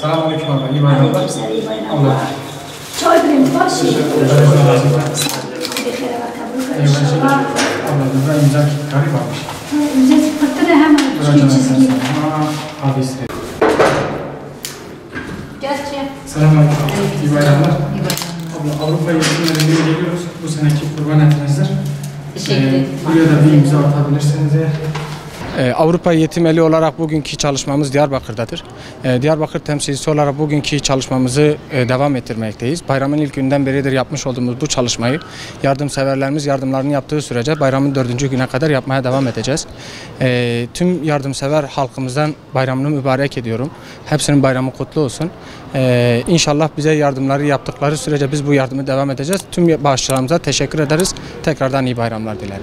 Selamünaleyküm abla, iyi bayramlar. İyi bayramlar. Çay vereyim, bak şimdi. Abla, burada imza garip almış. İmza çıktı da hemen çizgi. Abi istedim. Gerçi. Selamünaleyküm abla, iyi bayramlar. Abla, Avrupa yetimlerinden geliyoruz. Bu seneki kurban etimizdir. Buraya da bir imza atabilirsiniz eğer. Avrupa Yetim Eli olarak bugünkü çalışmamız Diyarbakır'dadır. Diyarbakır temsilcisi olarak bugünkü çalışmamızı devam ettirmekteyiz. Bayramın ilk günden beridir yapmış olduğumuz bu çalışmayı yardımseverlerimiz yardımlarını yaptığı sürece bayramın 4. güne kadar yapmaya devam edeceğiz. Tüm yardımsever halkımızdan bayramını mübarek ediyorum. Hepsinin bayramı kutlu olsun. İnşallah bize yardımları yaptıkları sürece biz bu yardımı devam edeceğiz. Tüm bağışçılarımıza teşekkür ederiz. Tekrardan iyi bayramlar dilerim.